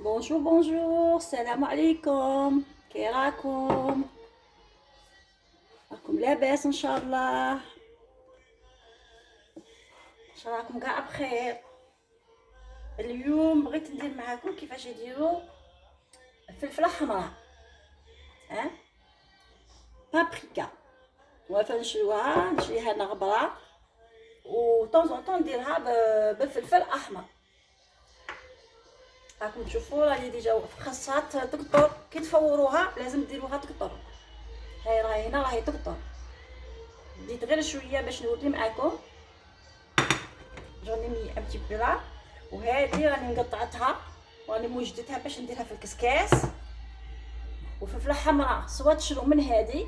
بونجور بونجور، السلام عليكم. كي راكم؟ راكم لاباس ان شاء الله؟ ان شاء الله راكم قاع بخير. اليوم بغيت ندير معاكم كيفاش يديروا الفلفله حمراء، ها، بابريكا. نشريوها نغبره، و طون طون نديرها بالفلفل احمر. راكم تشوفوا راني ديجا خاصها تقطر، كي تفوروها لازم ديروها تقطر. راهي هنا راهي تقطر. بديت غير شويه باش نوري معاكم. جوني مي ان بتي بو لا، وهذه راني مقطعتها وراني موجدتها باش نديرها في الكسكاس. وفلفله حمراء سواء تشرو من هذه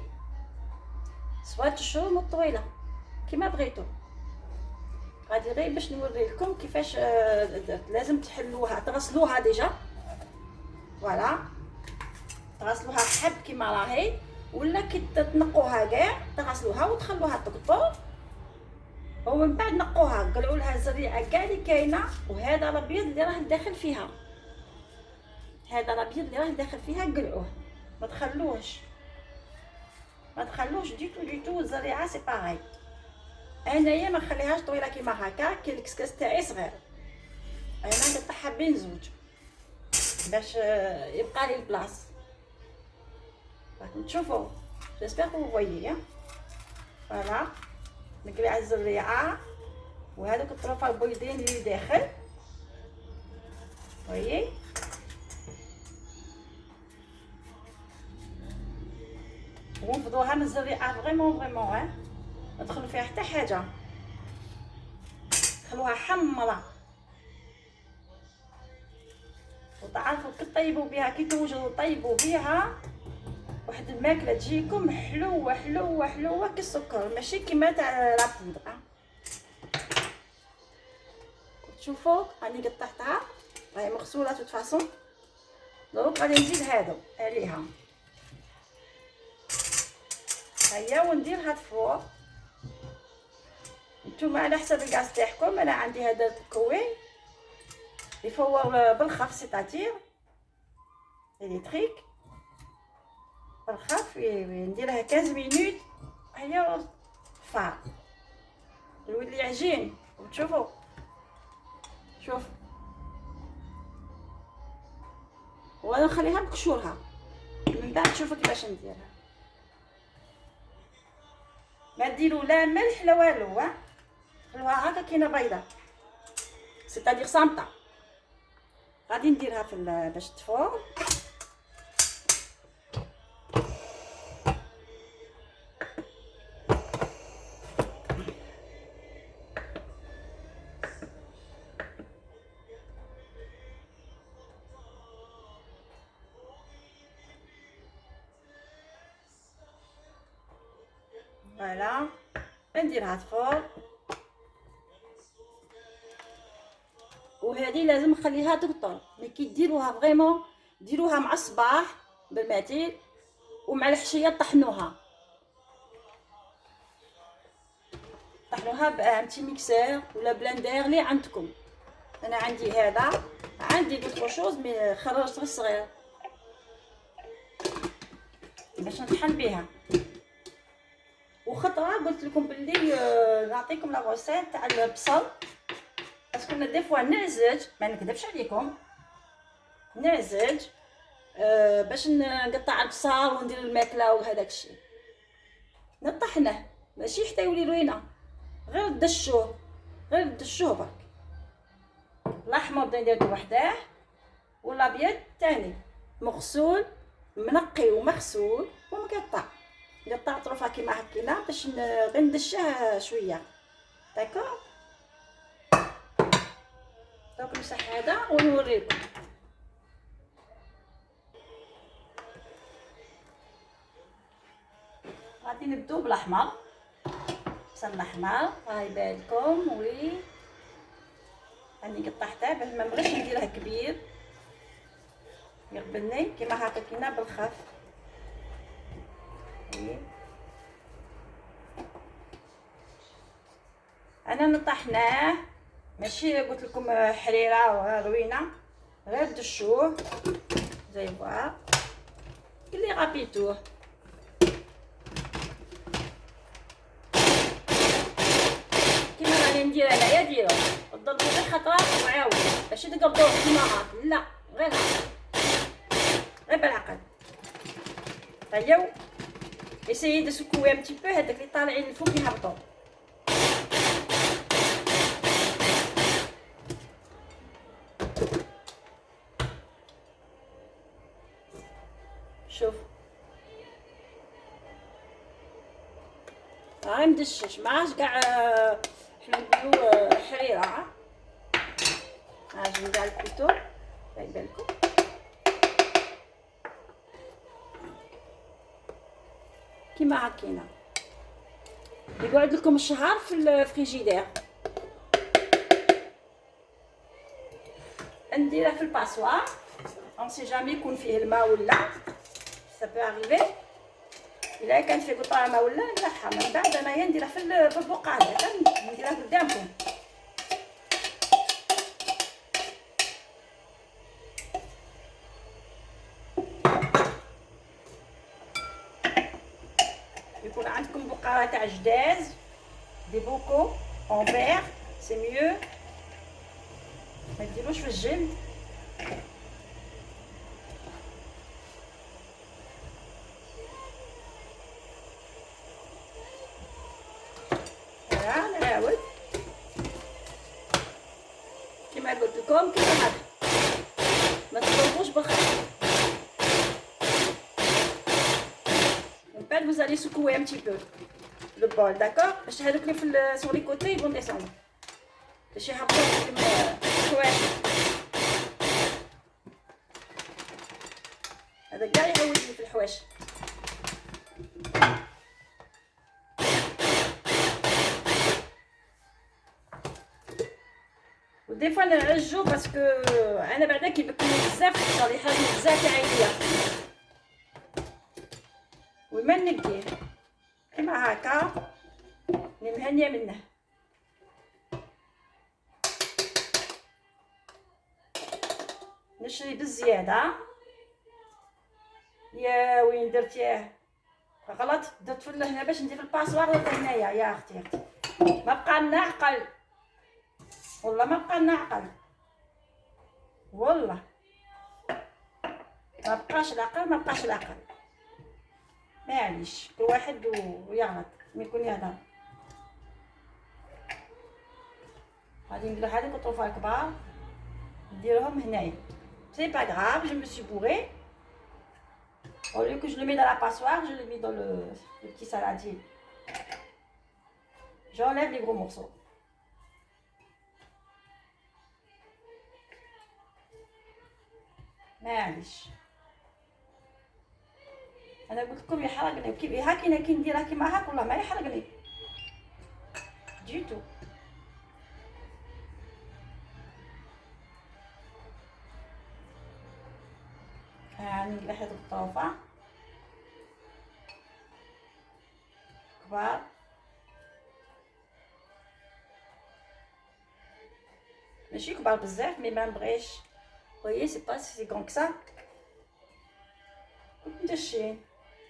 سواء تشرو من الطويله كيما بغيتو. غادي غير باش نوري لكم كيفاش لازم تحلوها، تغسلوها ديجا. فوالا، تغسلوها حب كيما راهي، ولا كي تنقوها كاع تغسلوها وتخلوها تقطر، ومن بعد نقوها قلعوا لها الزريعه كاع اللي كاينه. وهذا الابيض اللي راه داخل فيها، هذا الابيض اللي راه داخل فيها قلعوه، ما تخلوش ديتو الزريعه سي باغي. انايا ما نخليهاش طويله كيما هكا، كي الكسكاس تاعي صغير انا نقطعها بين زوج باش يبقى لي البلاص. راكم تشوفوا، جيسبر كو فويي. فوالا، نقلع الزريعه وهذوك الطرفه البيضين اللي داخل، ويي. ونفضوها من الزريعه فريمون ها، ما تدخلوا فيها حتى حاجه، خلوها حمراء. وتعرفوا كي طيبوا بها، كي توجدوا طيبوا بها واحد الماكله تجيكم حلوه حلوه حلوه كالسكر، ماشي كيما تاع لابودر. شوفوا راني قطعتها، راهي مغسوله توت فاصون. دروك غادي نزيد هادو عليها، هيا، وندير هاد الفوق. نتوما على حسب الكاس تاعكم. انا عندي هذا الكوين يفور بالخف، سيتاتير الكتريك بالخف، نديرها 15 مينوت. هيا فار يولي عجين. وتشوفوا، شوف، وانا نخليها بقشورها، من بعد شوفوا كيفاش نديرها. ما ديروا لا ملح لا والو، خلوها هكا كاينه بيضه، سيتادير صامته. غادي نديرها في باش تفور. فوالا، نديرها تفور. وهذه لازم نخليها تقطر. ملي كي ديروها فريمون ديروها مع الصباح بالماتيل، ومع الحشيه طحنوها بامتي ميكسور ولا بلندر اللي عندكم. انا عندي هذا، عندي دوطخ شوز مي خرجت غير صغير باش نطحن بها. وخطره قلت لكم باللي نعطيكم لا روسيت تاع البصل، باسكو انا دي فوا نعزج، ما نكذبش عليكم، نعزج باش نقطع البصل وندير الماكله وهذاك الشيء. نطحنه ماشي حتى يولي روينه، غير دشوه برك. الاحمر بدا ندير وحده، والابيض تاني مغسول منقي ومغسول ومقطع. نقطع طرفه كيما هكينا باش غير ندشه شويه. داكور، دوك نمسح هذا ونوريكم. غادي نبداو بالاحمر، بصل الاحمر هاي بالكم. وي، راني قطعته باش ما بغيتش نديره كبير، يقبلني كيما هكا كينا بالخف. انا نطحناه، ماشي قلت لكم حريره وروينه، غير دشوه زي فوالا اللي غابيتوه. كيما راني ندير انايا ديرو، تضربو غير خطرات وعاود ماشي تقبضوه كيما هاك، لا غير هاك، غير بالعقل. طيب essayez de secouer un petit peu هذاك اللي طالعين الفوق يهبطوا. شوف هاي مدشش معاش كاع حنا نقولوا حريره. هاجي كاع الكوتو باين لكم. كيما هكينا يقعد لكم الشهر في الفريجيدير. نديره في الباسوار اون سي جامي يكون فيه الماء ولا سا بو اريفي. الا كان فيه قطره ما ولا نفتحها من بعد انايا نديرها في البقاله نديرها قدامكم. يكون عندكم بقاله تاع جداز دي بوكو اون فير سي ميو، ما ديروش في الجلد. نعاود كيما قلت لكم كيما هكا، ما تضربوش بالخيط. من بعد vous allez secouer un petit peu le bol, d'accord باش هذوك اللي في sur les côtés ils vont descendre باش يهبطوا لكم الحوايج. هذا كاع يعود لي في الحوايج. ودي فوا نعجو باسكو انا بعدا كيبكلني بزاف صالي حاجه بزاف عاديه وما ندير كيما هكا مهنيه منه. نشري بزياده. يا وين درتيه غلط، درت في هنا باش ندير في الباسوار درت هنايا. يا اختي ما بقى لنا عقل والله، ما بقى لنا عقل والله، ما بقاش العقل، ما بقاش العقل. معليش كل واحد ويغلط ملي يكون يهضر. غادي ندير هذوك الطروفه الكبار نديرهم هنايا. سي با غراف جو مي سي بوري. Au lieu que je le mets dans la passoire, je le mets dans le petit saladier. J'enlève les gros morceaux. معليش انا قلت لكم يحرقني وكيف هاكينا كي نديرها كيما هاك والله ما يحرقني جيتو. نقلع هذوك الطروفه كبار. ماشي كبار بزاف مي ما نبغيش. voyez c'est pas si grand que ça. مدشين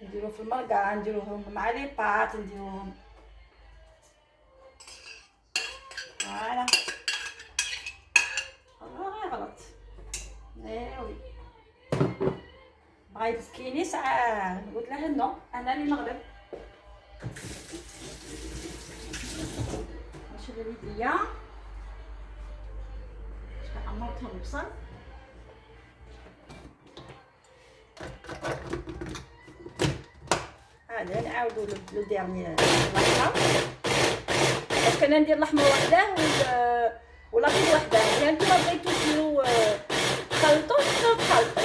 نديرو في المرقه، نديروهم مع لي بات، نديروهم فوالا. والله غلط. ايوي بغا يبكيني ساعه قلت له نو انا اللي نغلب. نشد اليديه شحال عمرتهم البصل. هذا نعاودو لو ديرني اللحمه، باسكو انا ندير اللحمه وحده ولا غير وحده. يعني نتوما بغيتو ديرو تخلطو تخلطو.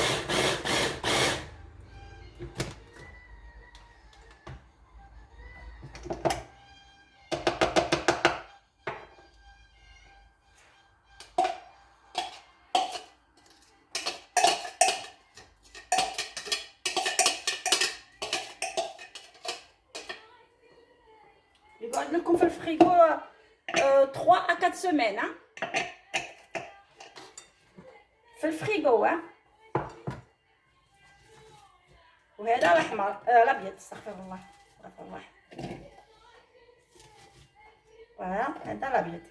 يقعد لكم في الفريغو 3 à 4 semaines. في الفريغو. وهذا الاحمر الابيض، استغفر الله استغفر الله. فوالا هذا الابيض.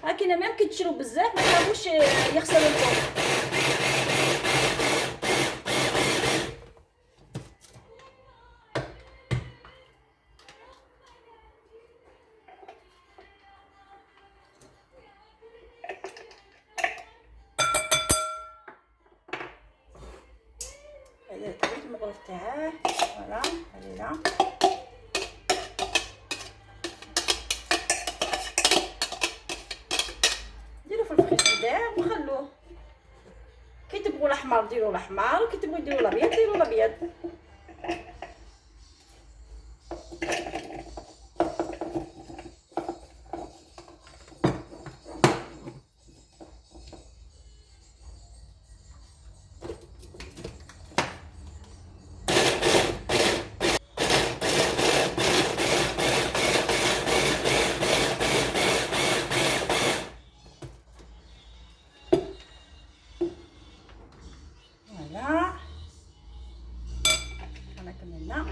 هاكينا ميم كي تشرو بزاف ما تخافوش يخسر الفوق. هذا تبيت المغرف تاعه. فوالا هذه ديروا في الفريزيدير وخلوه. كي تبغوا الاحمر ديروا الاحمر، وكي تبغوا ديروا الابيض ديروا الابيض. فوالا انا كملنا.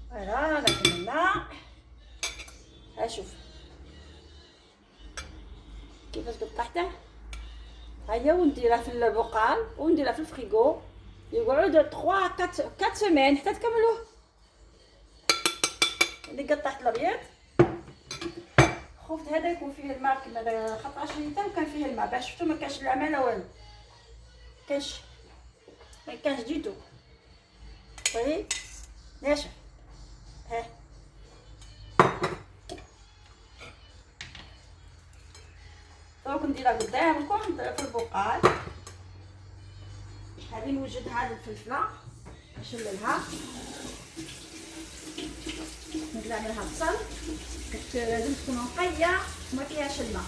فوالا انا كملنا. ها شوف كيفاش قطعته. هيا ونديرها في البقال ونديرها في الفريغو يقعد 3 4 سيمين حتى تكملوه. اللي قطعت الابيض خفت هذا يكون فيه الماء كما 15 لتر وكان فيه الماء باش شفتوا ما كانش الماء لا والو، ما كانش ديتو. طيب ناشف. ها دروك نديرها قدامكم في البقال. هذه نوجد هذه الفلفله نشللها نقلع منها البصل. لازم تكون نقيه وما فيهاش الماء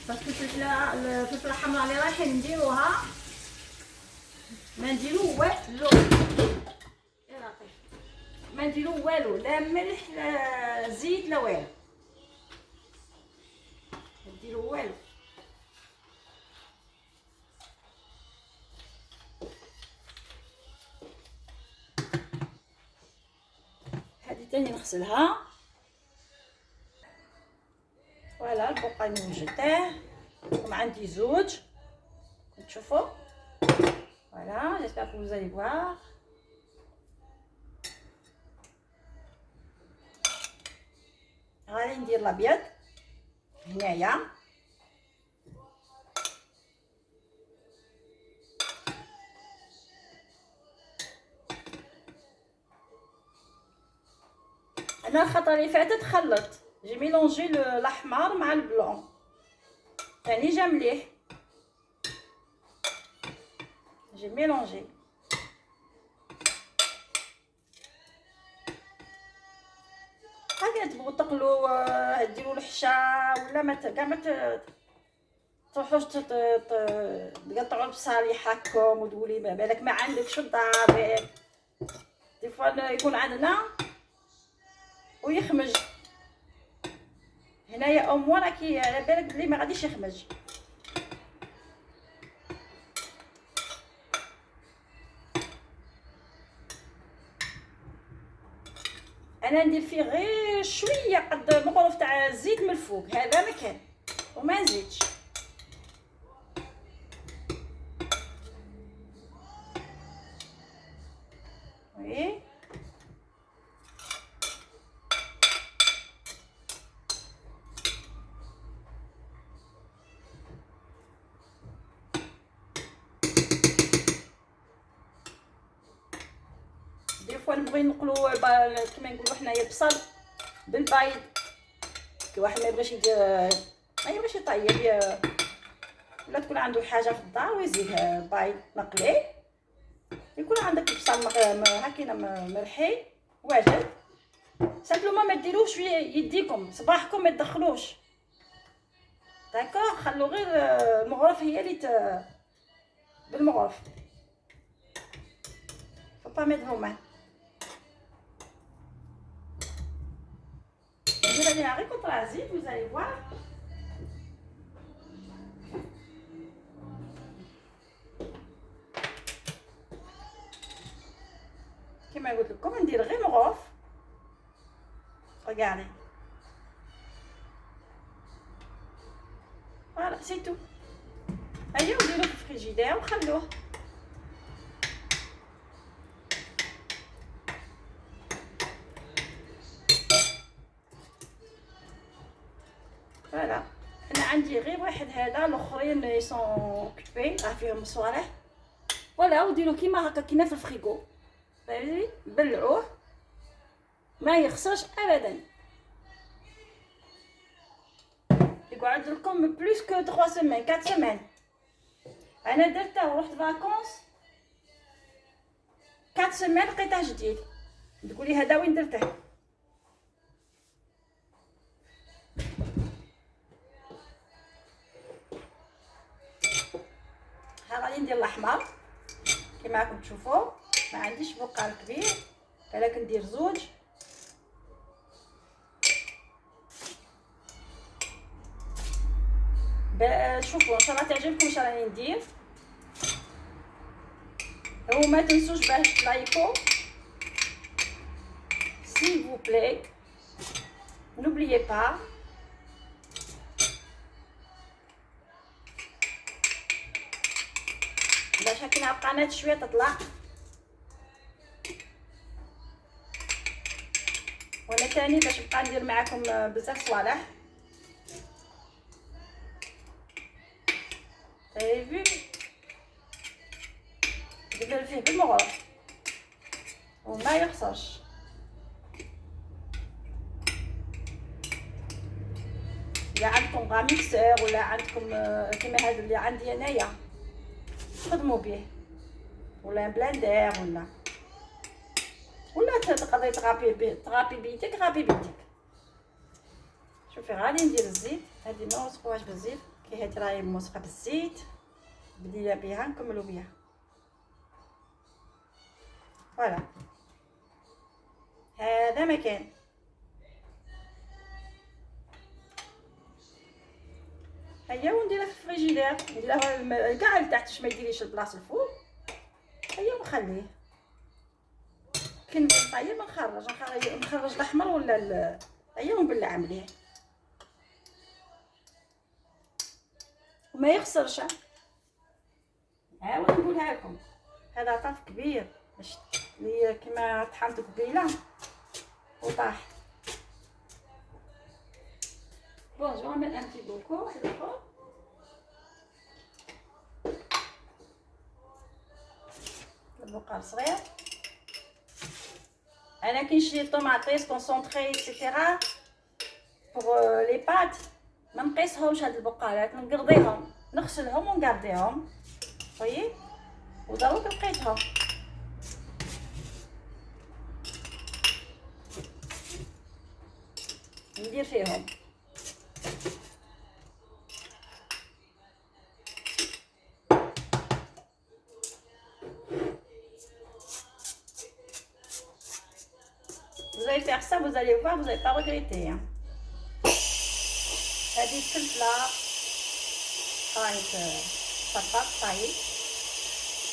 باسكو الفلفله الحمراء اللي رايحين نديروها ما نديرو والو. يا لطيف ما نديرو والو، لا ملح لا زيت لا والو، ما نديرو والو. هذه تاني نغسلها. فوالا البقال موجده وعندي زوج كنت تشوفوا. فوالا جيسبر كو vous allez voir. غادي ندير الابيض هنايا. انا الخطره اللي فاتت خلطت جي ميلونجي الاحمر مع البلون يعني جا مليح. جي ميلونجي هكا تبغوا تقلوا ديروا الحشا ولا ما كاع ما تروحوش تقطعوا البصل يحكم وتقولي ما بالك ما عندكش الضابط. دي فوا يكون عندنا ويخمج هنايا او موا راكي على بالك بلي ما غاديش يخمج. انا ندير فيه غير شويه قد مغرف تاع الزيت من الفوق، هذا مكان وما نزيدش. وي دي فوا نبغي نقلو كيما نقولوا حنايا البصل بالبيض باسكو واحد ما يبغيش يدير، ما يبغيش يطيب ولا تكون عنده حاجه في الدار ويزيد بايض مقلي، يكون عندك البصل هكينا مرحي واجد. سامبلومون ما ديروش يديكم صباحكم، ما تدخلوش داكوغ، خلو غير المغرف هي اللي بالمغرف، faut pas mettre vos mains. ندير عليها غير قطره زيت vous allez voir. كما قلت لكم ندير غير مغرف. regardez فوالا سي تو. هيا نديرو في الفريجيدير وخلوه. فوالا انا عندي غير واحد هذا، الاخرين يسون اوكوبي راه فيهم الصوالح. فوالا وديرو كيما هكا كينا في الفريغو، فهمتي، بلعوه ما يخسرش ابدا، يقعد لكم بلوس كو 3 سيمين 4 سيمين. انا درته ورحت فاكونس 4 سيمين لقيته جديد، تقولي هذا وين درته؟ ها غادي ندير الاحمر كما راكم تشوفوا، ما عنديش بقال كبير ولكن ندير زوج. شوفوا ان شاء الله تعجبكم اش راني ندير. وما تنسوش باش تلايكو s'il vous plaît, n'oubliez pas. باش هكا القناه شويه تطلع، وانا تاني باش نبقى ندير معكم بزاف صوالح. طيب ندير فيه بالمغرف وما يخسرش. الا عندكم غاميكسور ولا عندكم كيما هذا اللي عندي انايا خدموا به، ولا بلاندر ولا تقدري تغابي بيدك، غابي بيدك. شوفي غادي ندير الزيت، هذه ما وسخوهاش بالزيت، كي هذه راهي موسخه بالزيت، بدينا بها نكملوا بها. فوالا هذا مكان. هيا ونديرها في الفريجيدير، نديرها كاع لتحت ما يديريش البلاصه الفوق. هيا ونخليه كي نطيب نخرج الاحمر ولا هيا ونبلع مليح وما يخسرش. عاود نقولها لكم، هذا طرف كبير باش كيما طحنت قبيله وطاح. بون جو نعمل ان بتي بوكو البقال صغير. انا كي نشري طوماطيس كونسونطري اكسيتيرا بوغ لي بات ما نقيسهمش هاد البقالات، نقرضيهم نغسلهم ونقرديهم طيب، ودروك لقيتهم ندير فيهم. Vous allez faire ça, vous allez voir, vous n'allez pas regretter. هذه الفلفله راهي صفات طايب،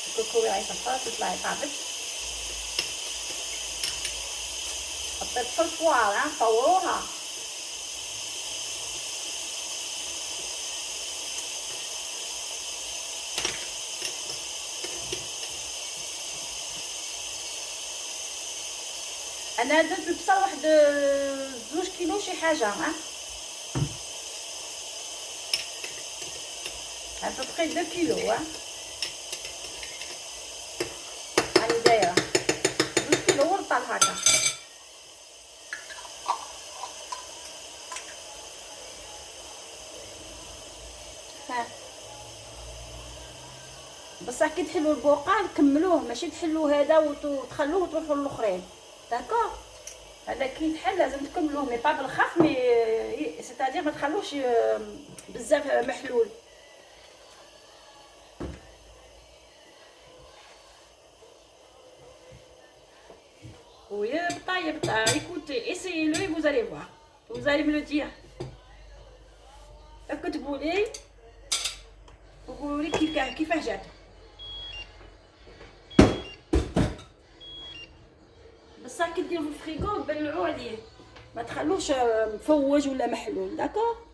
الكوكوي راهي صفات تطلعي طابت. حطيت في الفوار طوروها. انا درت البصل واحد 2 كيلو شي حاجه ابوبخي 2 كيلو راني دايره 2 كيلو ورطال هكا. ها بصح كي تحلوا البقال كملوه، ماشي تحلوا هذا وتخلوه وتروحوا للاخرين. داكور، هذا كي يتحل لازم تكملوه مي با بالخف، مي سيتادير ما تخلوش بزاف محلول. ويبطا يبطا écoutez, essayez-le et vous allez voir, vous allez me le dire. اكتبوا لي وقولوا لي كيفاه جات. بصح كي ديروا في الفريغو بلعوا عليه، ما تخلوش مفوج ولا محلول. داكور،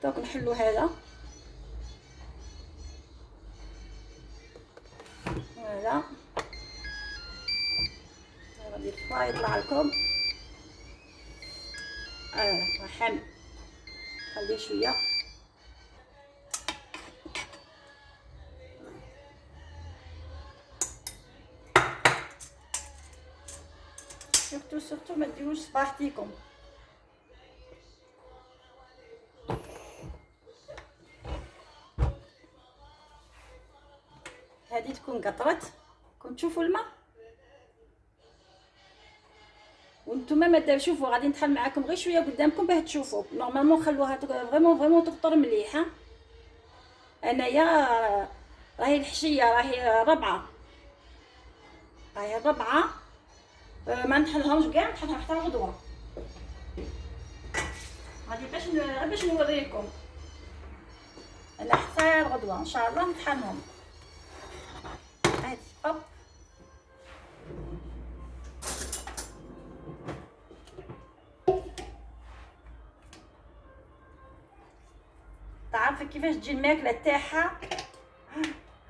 دونك نحلوا هذا. فوالا غادي الفوا يطلع لكم. حامي، خليه شويه. سورتو ما ديروش صباحتيكم. هذه تكون قطرت، كنت تشوفوا الماء وانتم ما شوفوا. غادي نتحل معكم غير شويه قدامكم باه تشوفوا. نورمالمون خلوها فريمون تقطر مليحه. انايا راهي الحشيه راهي ربعه، ما نحلهمش كاع، نحلها حتى الغدوه. غادي باش نوريكم انا حتى الغدوه ان شاء الله نطحنهم. هادي هوب تعرفي كيفاش تجي الماكله تاعها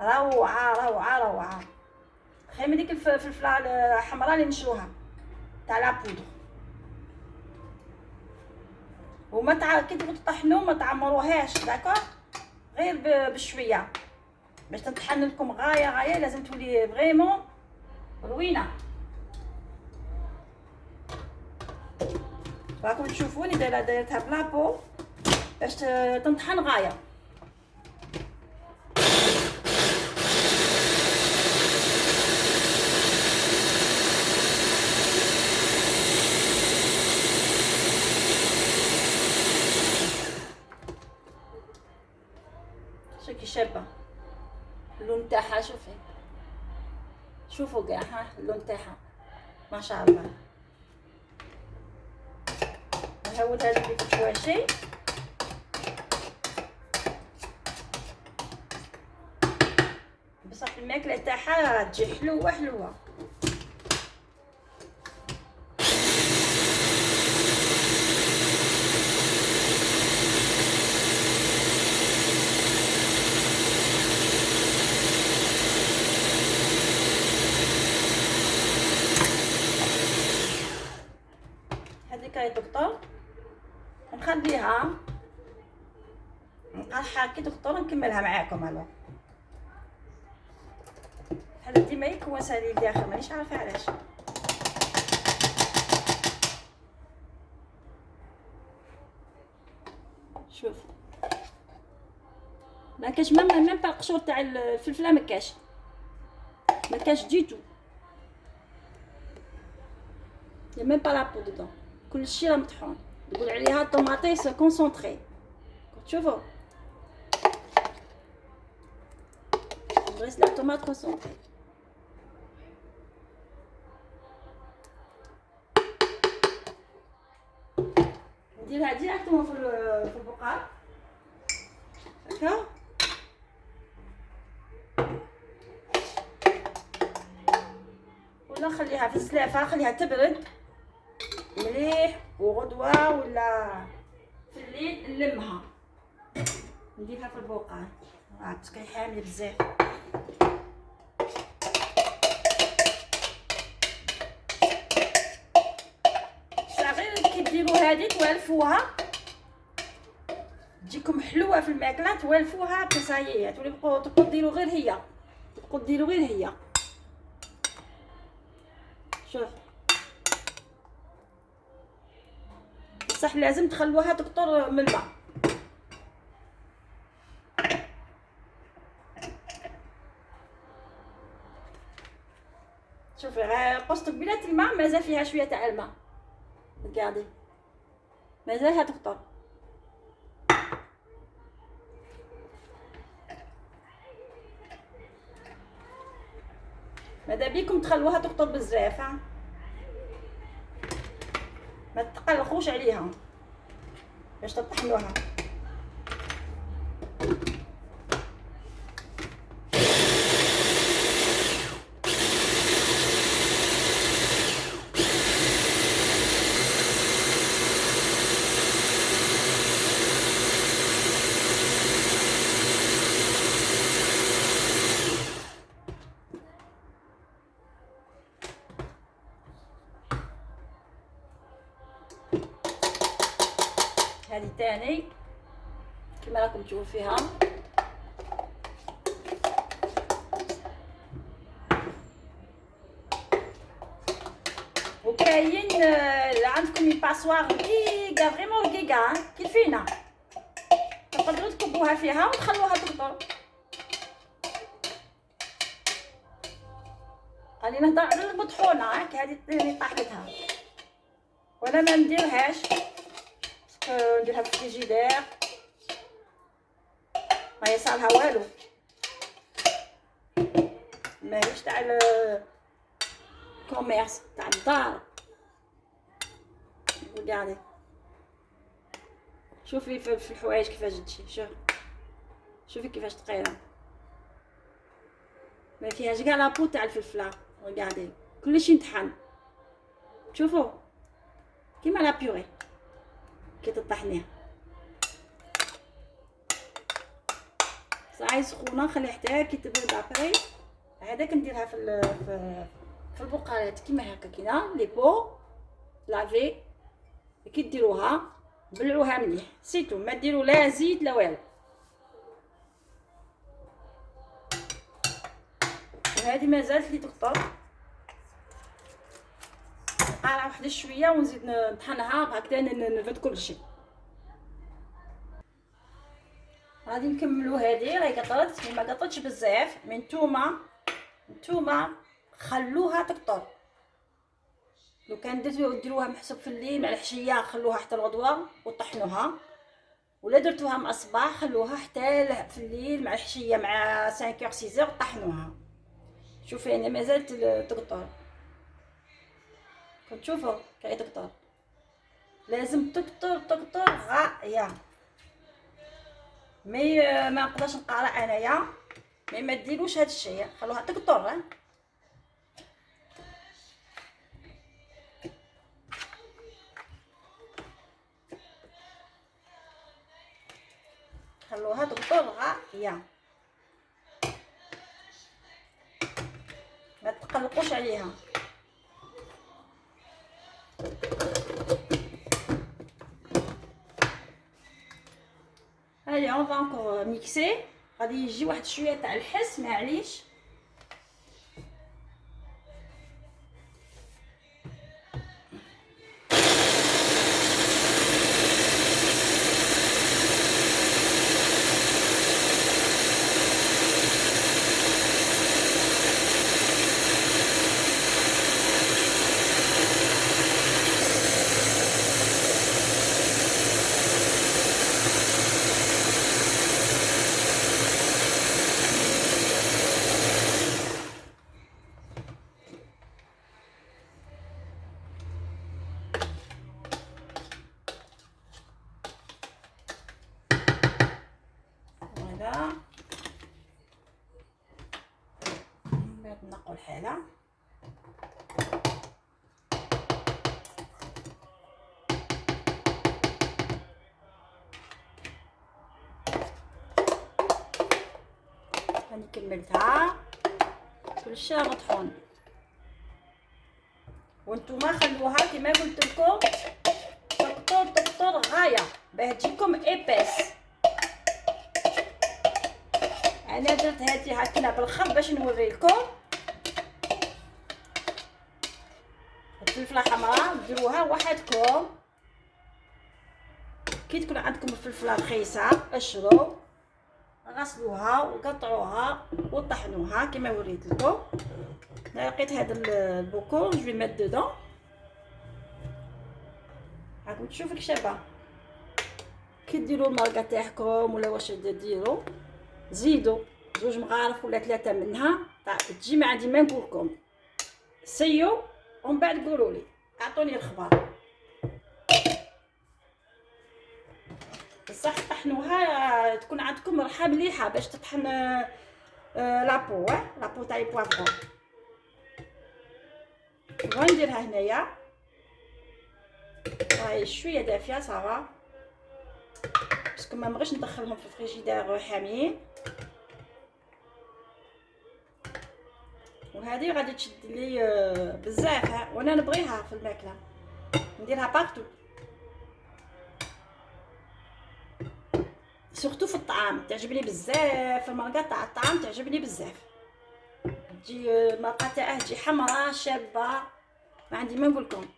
روعه. خير من ديك الفلفله الحمراء اللي نشروها تاع لابودر. وما كي تبغوا تطحنوا ما تعمروهاش. داكور، غير بشويه باش تطحن لكم غايه لازم تولي فريمون روينه. راكم تشوفوني دايرتها بلابو باش تنطحن غايه. شوفي شابه اللون تاعها، شوفوا كاع ها اللون تاعها ما شاء الله. نهود هذا في الحواشي. بصح الماكله تاعها تجي حلوه. هذيك هي دكتور نخليها نقرحها كي دكتور نكملها معاكم. هلا هذا ديما يكون سالي داخل، مانيش عارفه علاش. شوف ما كاش ميم با القشور تاع الفلفله، ما كاش ديتو، يا ميم با لابو دودون. كلشي راه مطحون. نقول عليها طوماطيس كونسونطري. شوفوا غريس لا طوماط كونسونطري. نديرها ديريكتومون في البقال هكا. ولا نخليها في السلافه، خليها تبرد مليح، وغدوه ولا في الليل نلمها نديرها في البقال. تسكي حاميه بزاف. صغير كي ديروا هذه توالفوها تجيكم حلوه في الماكله. توالفوها بصايه تبقوا ديروا غير هي. شوف بصح لازم تخلوها تقطر من الماء. شوفي غير قصت قبيله الماء مازال فيها شويه تاع الماء. رقادي مازالها تفطر. ماذا بيكم تخلوها تقطر بزاف، ما تقلقوش عليها باش تطحنوها. هذه تاني كما راكم تشوفوا فيها. وكاين عندكم الباسوار رقيقه فريمون رقيقه كي فينا، تقدروا تكبوها فيها وتخلوها تقطر. راني نهضر على المطحونه هاك، هذه اللي طاحتها وانا ما نديرهاش، نديرها في الفريجيدير ما يصالها والو، ماهيش تاع الكوميرس تاع الدار. رقادي شوفي في الحوايج كيفاش تجي، شوفي كيفاش تقيره، ما فيهاش كاع لابو تاع الفلفله. رقادي كلشي ينطحن، شوفوا كيما لا بيوري كي تطحنيها. صاي سخونه نخليها حتى كي تبرد ابري. هذاك نديرها في البقالات كيما هكا كاينه لي بو لافي. كي ديروها بلعوها مليح سيتو، ما ديروا لا زيت لا والو. وهذه مازالت لي تقطر، نقالها واحد شويه ونزيد نطحنها هكذا نفد كلشي. غادي نكملوا هذه راهي قطرت مي ما قطرتش بزاف. من نتوما خلوها تقطر. لو كان ديروها محسوب في الليل مع الحشيه خلوها حتى الغدوه وطحنوها، ولا درتوها مع الصباح خلوها حتى في الليل مع الحشيه مع 5 6 طحنوها. شوفي انا مازالت تقطر، كتشوفوا كي تقطر. لازم تقطر غايه. ما نقدرش نقرا انايا، ما ديروش هذا الشيء، خلوها تقطر. خلوها تقطر غايه، ما تقلقوش عليها. هادي اون فا انكور ميكسي. غادي يجي واحد شويه تاع الحس معليش. نقوا الحاله. هاني كملتها كلشي مطحون. وانتوما خلوها كما قلت لكم تقطر غايه باه تجيكم ايباس. انا درت هذه هكذا بالخط باش نوريلكم. الفلفله حمراء ديروها وحدكم، كي تكون عندكم الفلفله رخيصه اشرو غسلوها وقطعوها وطحنوها كما وريت لكم. لقيت هذا البوكو جو في ميت دودون. راكم تشوفوا كي شابه. كي ديروا المرقه تاعكم ولا واش ديروا، زيدوا 2 مغارف ولا 3 منها تجي ما عندي ما نقولكم. سيو ومن بعد قولوا لي، اعطوني الخبر. بصح طحنوها تكون عندكم ريحه مليحه باش تطحن لابو لابو تاع البوافرون. ونديرها هنايا راهي شويه دافيه صافا، باسكو ما بغيتش ندخلهم في الفريجيدير حاميين. وهذه غادي تشد لي بزاف وانا نبغيها في الماكله، نديرها بارتو سورتو في الطعام. تعجبني بزاف المرقه تاع الطعام، تعجبني بزاف. تجي المرقه تاعه تجي حمراء شابه ما عندي ما نقولكم.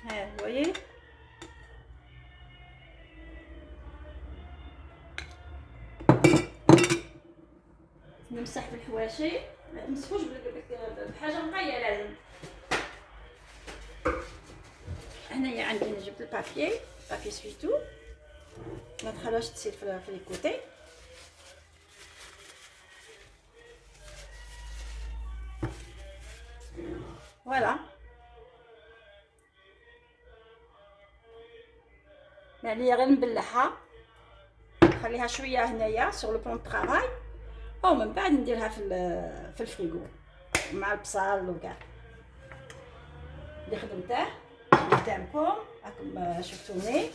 ها voyez نمسح بالحواشي، ما تمسحوش بحاجه نقيه. لازم هنايا عندي جبت البابي سويتو، ما تخلوش تسيل في لي كوتي. فوالا يعني غير نبلعها نخليها شويه هنايا سور لو بلون طرافاي، او من بعد نديرها في الفريغو مع البصل وكاع. اللي خدمته قدامكم راكم شفتوني.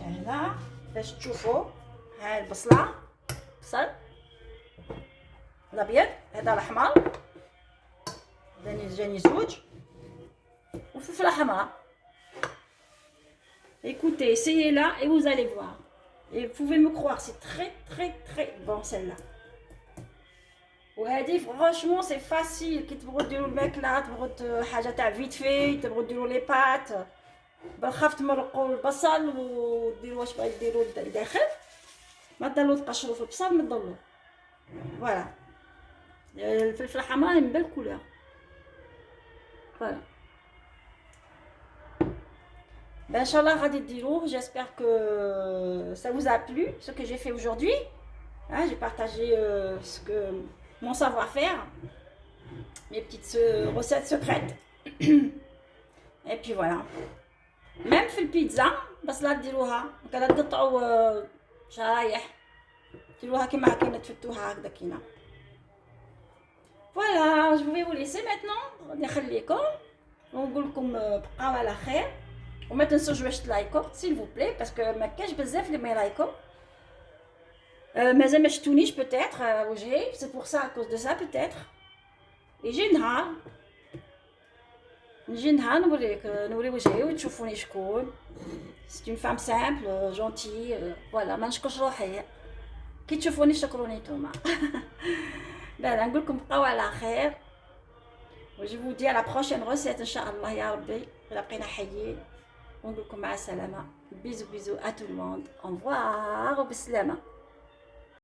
هنا باش تشوفوا. ها البصله، بصل الابيض، هذا الاحمر، جاني زوج، وفلفله حمراء. Écoutez, essayez-la et vous allez voir. Et vous pouvez me croire, c'est très bon celle-là. وهذه franchement c'est facile. كي تبغوا ديروا الماكله، تبغوا حاجه تاع فيت في، تبغوا ديروا لي بات بالخف، تمرقوا البصل وديروا واش بغيتوا ديروا الداخل. ما تضلوا تقشروا في البصل، ما تضلوا. فوالا الفلفله الحمراء من بال كولور. فوالا ben Inch'Allah غادي ديروه. J'espère que ça vous a plu ce que j'ai fait aujourd'hui. Hein, j'ai partagé ce que mon savoir-faire, mes petites recettes secrètes. Et puis voilà. Même في البيتزا بس لا ديروها كذا، تقطعوا شرايح ديروها كيما كاينه، تفتوها هكذا كاينه. Voilà, je vais vous laisser maintenant. غادي نخليكم ونقول لكم بقاو على خير. وما تنسوش باش تلايكو s'il vous plaît parce que ما كاش بزاف اللي ما يلايكو. مازال ما شفتونيش peut-être وجهي، c'est pour ça à cause de ça peut-être. يجي نهار نوري وجهي وتشوفوني شكون. c'est une femme simple gentille. voilà ما نشكرش روحي، كي تشوفوني شكروني نتوما. بلا نقول لكم بقاو على خير. و je vous dis à la prochaine recette ان شاء الله يا ربي. بقينا حيين ونقول لكم مع السلامه. bisous à tout le monde. au revoir وبالسلامه.